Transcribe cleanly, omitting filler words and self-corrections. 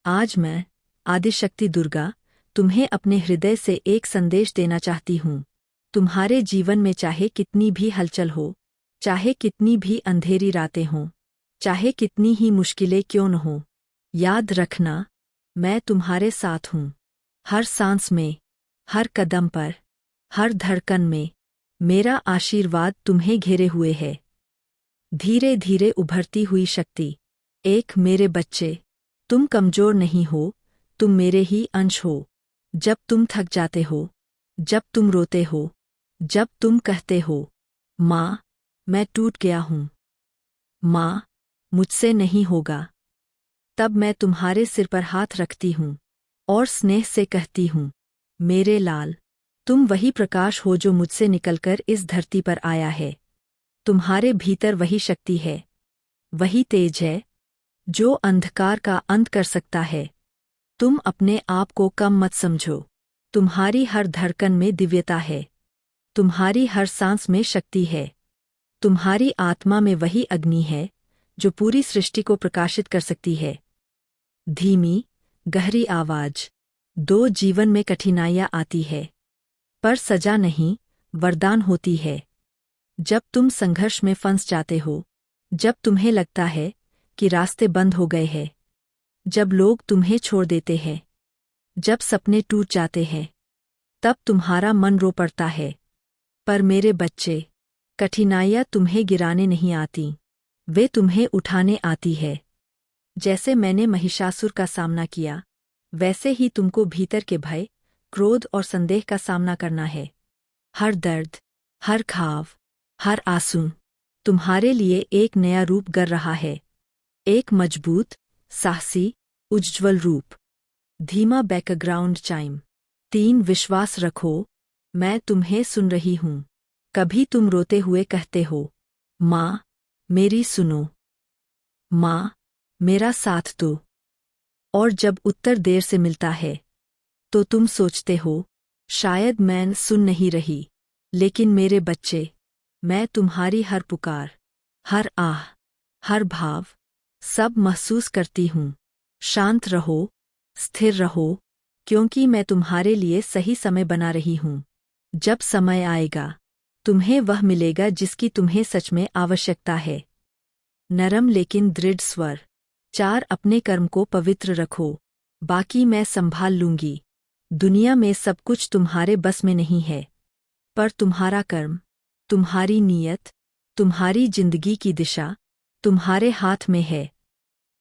आज मैं, आदिशक्ति दुर्गा, तुम्हें अपने हृदय से एक संदेश देना चाहती हूँ। तुम्हारे जीवन में चाहे कितनी भी हलचल हो, चाहे कितनी भी अंधेरी रातें हों, चाहे कितनी ही मुश्किलें क्यों न हों, याद रखना, मैं तुम्हारे साथ हूँ। हर सांस में, हर कदम पर, हर धड़कन में, मेरा आशीर्वाद तुम्हें घेरे हुए है। धीरे धीरे उभरती हुई शक्ति। एक मेरे बच्चे, तुम कमजोर नहीं हो, तुम मेरे ही अंश हो। जब तुम थक जाते हो, जब तुम रोते हो, जब तुम कहते हो, माँ, मैं टूट गया हूँ, माँ, मुझसे नहीं होगा, तब मैं तुम्हारे सिर पर हाथ रखती हूँ और स्नेह से कहती हूँ, मेरे लाल, तुम वही प्रकाश हो जो मुझसे निकलकर इस धरती पर आया है। तुम्हारे भीतर वही शक्ति है, वही तेज है, जो अंधकार का अंत कर सकता है। तुम अपने आप को कम मत समझो। तुम्हारी हर धड़कन में दिव्यता है। तुम्हारी हर सांस में शक्ति है। तुम्हारी आत्मा में वही अग्नि है, जो पूरी सृष्टि को प्रकाशित कर सकती है। धीमी, गहरी आवाज। दो जीवन में कठिनाइयाँ आती है, पर सजा नहीं, वरदान होती है। जब तुम संघर्ष में फंस जाते हो, जब तुम्हें लगता है कि रास्ते बंद हो गए हैं, जब लोग तुम्हें छोड़ देते हैं, जब सपने टूट जाते हैं, तब तुम्हारा मन रो पड़ता है। पर मेरे बच्चे, कठिनाइयाँ तुम्हें गिराने नहीं आती, वे तुम्हें उठाने आती है। जैसे मैंने महिषासुर का सामना किया, वैसे ही तुमको भीतर के भय, क्रोध और संदेह का सामना करना है। हर दर्द, हर घाव, हर आंसू तुम्हारे लिए एक नया रूप गर रहा है। एक मजबूत, साहसी, उज्ज्वल रूप। धीमा बैकग्राउंड चाइम। 3 विश्वास रखो, मैं तुम्हें सुन रही हूँ। कभी तुम रोते हुए कहते हो, माँ, मेरी सुनो, माँ, मेरा साथ दो। और जब उत्तर देर से मिलता है, तो तुम सोचते हो, शायद मैं सुन नहीं रही। लेकिन मेरे बच्चे, मैं तुम्हारी हर पुकार, हर आह, हर भाव, सब महसूस करती हूँ। शांत रहो, स्थिर रहो, क्योंकि मैं तुम्हारे लिए सही समय बना रही हूँ। जब समय आएगा, तुम्हें वह मिलेगा जिसकी तुम्हें सच में आवश्यकता है। नरम लेकिन दृढ़ स्वर। 4 अपने कर्म को पवित्र रखो, बाकी मैं संभाल लूंगी। दुनिया में सब कुछ तुम्हारे बस में नहीं है, पर तुम्हारा कर्म, तुम्हारी नीयत, तुम्हारी जिंदगी की दिशा, तुम्हारे हाथ में है।